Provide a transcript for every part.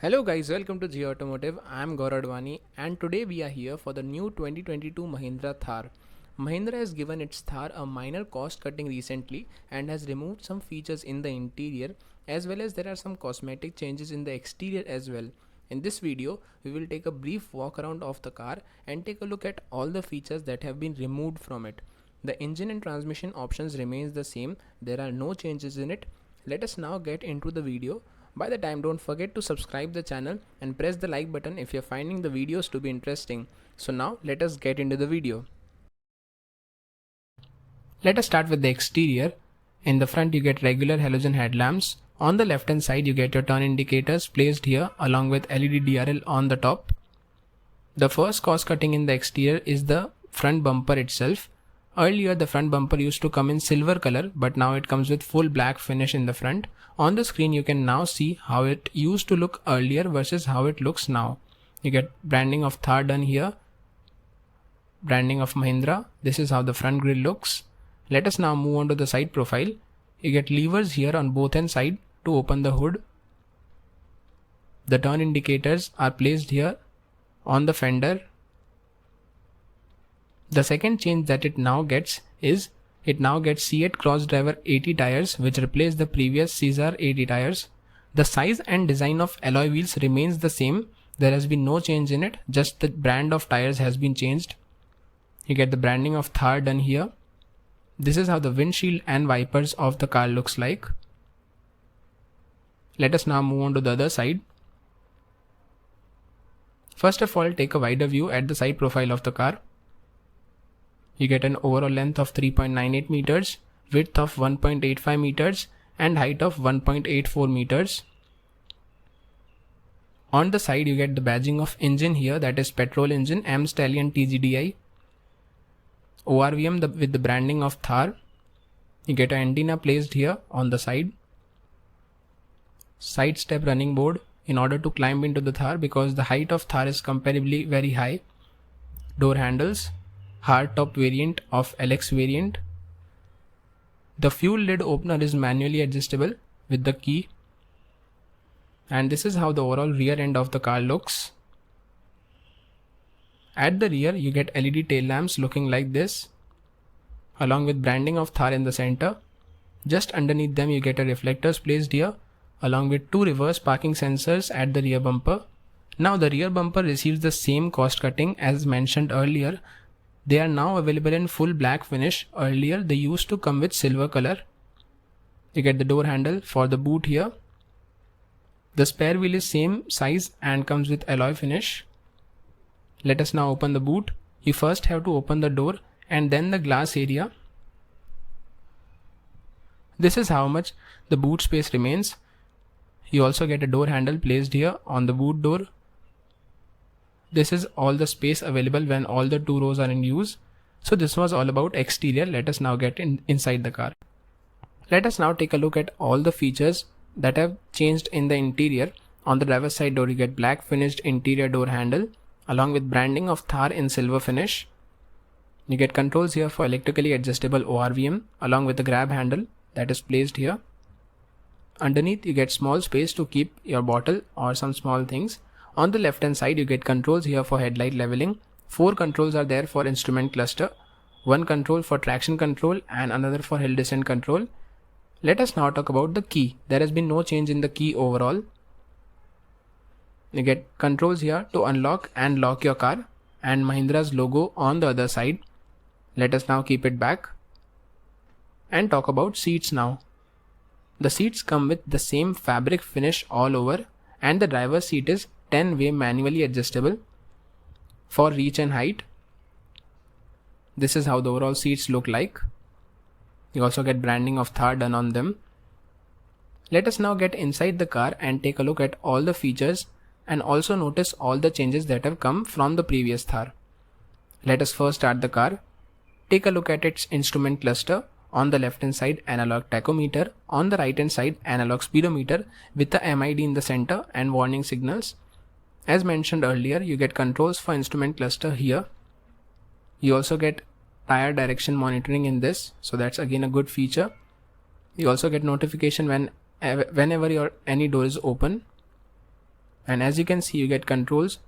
Hello guys, welcome to GA.Automotive. I am Gauradwani and today we are here for the new 2022 Mahindra Thar. Mahindra has given its Thar a minor cost cutting recently and has removed some features in the interior, as well as there are some cosmetic changes in the exterior as well. In this video, we will take a brief walk around of the car and take a look at all the features that have been removed from it. The engine and transmission options remains the same. There are no changes in it. Let us now get into the video. By the time, don't forget to subscribe the channel and press the like button if you're finding the videos to be interesting. So now let us get into the video. Let us start with the exterior. In the front you get regular halogen headlamps. On the left hand side you get your turn indicators placed here along with LED DRL on the top. The first cost cutting in the exterior is the front bumper itself. Earlier the front bumper used to come in silver color, but now it comes with full black finish in the front. On the screen you can now see how it used to look earlier versus how it looks now. You get branding of Thar done here, branding of Mahindra. This is how the front grille looks. Let us now move on to the side profile. You get levers here on both hand side to open the hood. The turn indicators are placed here on the fender. The second change that it now gets is it now gets C8 Cross Driver 80 tires, which replace the previous Caesar 80 tires. The size and design of alloy wheels remains the same. There has been no change in it, just the brand of tires has been changed. You get the branding of Thar done here. This is how the windshield and wipers of the car looks like. Let us now move on to the other side. First of all, take a wider view at the side profile of the car. You get an overall length of 3.98 meters, width of 1.85 meters and height of 1.84 meters. On the side you get the badging of engine here, that is petrol engine M Stallion TGDI. ORVM with the branding of Thar. You get an antenna placed here on the side. Side step running board in order to climb into the Thar because the height of Thar is comparably very high. Door handles. Hardtop variant of LX variant. The fuel lid opener is manually adjustable with the key. And this is how the overall rear end of the car looks. At the rear you get LED tail lamps looking like this, along with branding of Thar in the center. Just underneath them you get a reflectors placed here along with two reverse parking sensors at the rear bumper. Now the rear bumper receives the same cost cutting as mentioned earlier. They are now available in full black finish. Earlier they used to come with silver color. You get the door handle for the boot here. The spare wheel is same size and comes with alloy finish. Let us now open the boot. You first have to open the door and then the glass area. This is how much the boot space remains. You also get a door handle placed here on the boot door. This is all the space available when all the two rows are in use. So this was all about exterior. Let us now get inside the car. Let us now take a look at all the features that have changed in the interior. On the driver's side door you get black finished interior door handle along with branding of Thar in silver finish. You get controls here for electrically adjustable ORVM along with the grab handle that is placed here. Underneath you get small space to keep your bottle or some small things. On the left hand side you get controls here for headlight leveling. 4 controls are there for instrument cluster. 1 control for traction control and another for hill descent control. Let us now talk about the key. There has been no change in the key overall. You get controls here to unlock and lock your car and Mahindra's logo on the other side. Let us now keep it back and talk about seats now. The seats come with the same fabric finish all over and the driver's seat is 10-way manually adjustable for reach and height. This is how the overall seats look like. You also get branding of Thar done on them. Let us now get inside the car and take a look at all the features and also notice all the changes that have come from the previous Thar. Let us first start the car. Take a look at its instrument cluster. On the left hand side analog tachometer, on the right hand side analog speedometer with the MID in the center and warning signals. As mentioned earlier, you get controls for instrument cluster here. You also get tire direction monitoring in this, so that's again a good feature. You also get notification whenever any door is open. And as you can see, you get controls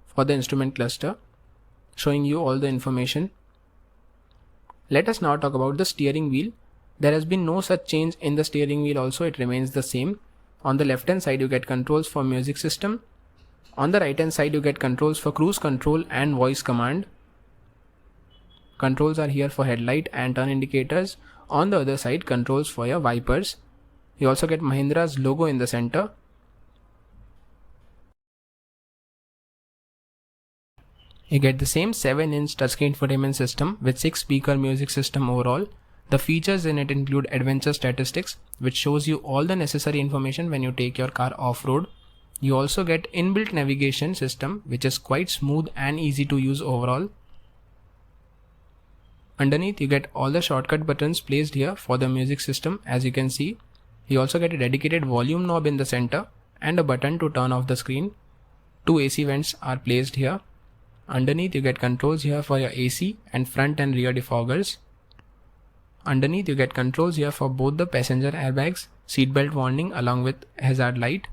for the instrument cluster showing you all the information. Let us now talk about the steering wheel. There has been no such change in the steering wheel also, it remains the same. On the left hand side you get controls for music system. On the right hand side you get controls for cruise control and voice command. Controls are here for headlight and turn indicators. On the other side, controls for your wipers. You also get Mahindra's logo in the center. You get the same 7-inch touchscreen infotainment system with 6-speaker music system overall. The features in it include adventure statistics, which shows you all the necessary information when you take your car off-road. You also get inbuilt navigation system, which is quite smooth and easy to use overall. Underneath you get all the shortcut buttons placed here for the music system, as you can see. You also get a dedicated volume knob in the center and a button to turn off the screen. 2 AC vents are placed here. Underneath you get controls here for your AC and front and rear defoggers. Underneath you get controls here for both the passenger airbags, seatbelt warning along with hazard light.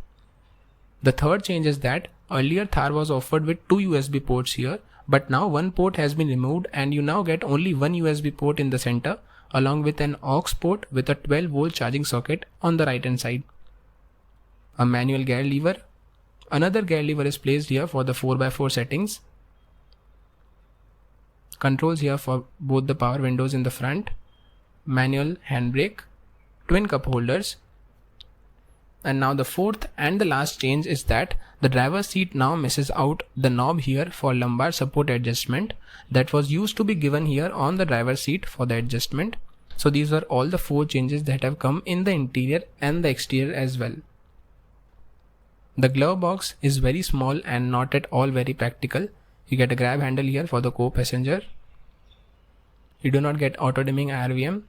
The third change is that earlier Thar was offered with 2 USB ports here, but now one port has been removed and you now get only one USB port in the center along with an aux port with a 12-volt charging socket on the right hand side. A manual gear lever. Another gear lever is placed here for the 4x4 settings. Controls here for both the power windows in the front. Manual handbrake. Twin cup holders. And now the fourth and the last change is that the driver's seat now misses out the knob here for lumbar support adjustment that was used to be given here on the driver's seat for the adjustment. So these were all the 4 changes that have come in the interior and the exterior as well. The glove box is very small and not at all very practical. You get a grab handle here for the co-passenger. You do not get auto dimming RVM.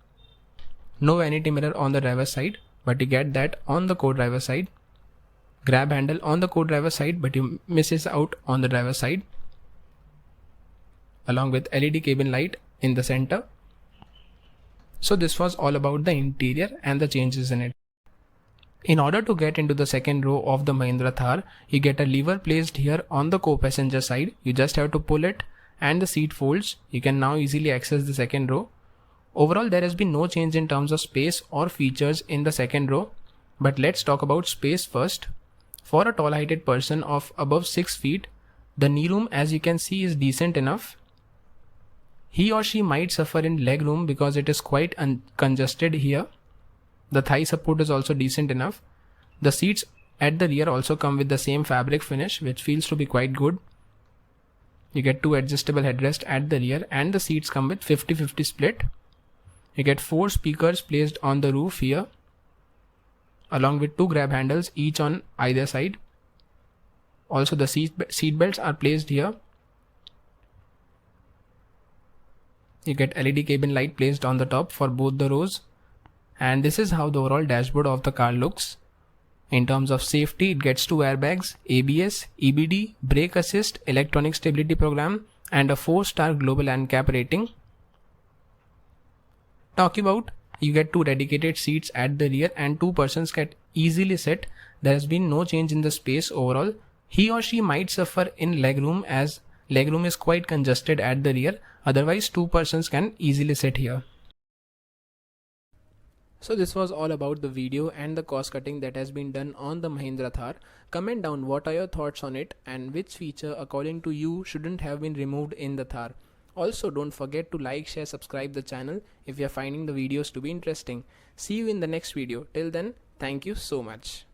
No vanity mirror on the driver's side, but you get that on the co-driver side. Grab handle on the co-driver side, but you misses out on the driver side. Along with LED cabin light in the center. So this was all about the interior and the changes in it. In order to get into the second row of the Mahindra Thar, you get a lever placed here on the co-passenger side. You just have to pull it and the seat folds. You can now easily access the second row. Overall, there has been no change in terms of space or features in the second row, but let's talk about space first. For a tall heighted person of above 6 feet, the knee room, as you can see, is decent enough. He or she might suffer in leg room because it is quite congested here. The thigh support is also decent enough. The seats at the rear also come with the same fabric finish, which feels to be quite good. You get 2 adjustable headrests at the rear and the seats come with 50-50 split. You get 4 speakers placed on the roof here, along with 2 grab handles each on either side. Also the seat belts are placed here. You get LED cabin light placed on the top for both the rows. And this is how the overall dashboard of the car looks. In terms of safety, it gets 2 airbags, ABS, EBD, brake assist, electronic stability program, and a 4-star global NCAP rating. Talking about, you get 2 dedicated seats at the rear and 2 persons can easily sit. There has been no change in the space overall. He or she might suffer in legroom as legroom is quite congested at the rear. Otherwise, 2 persons can easily sit here. So this was all about the video and the cost cutting that has been done on the Mahindra Thar. Comment down what are your thoughts on it and which feature according to you shouldn't have been removed in the Thar. Also don't forget to like, share, subscribe the channel if you are finding the videos to be interesting. See you in the next video. Till then, thank you so much.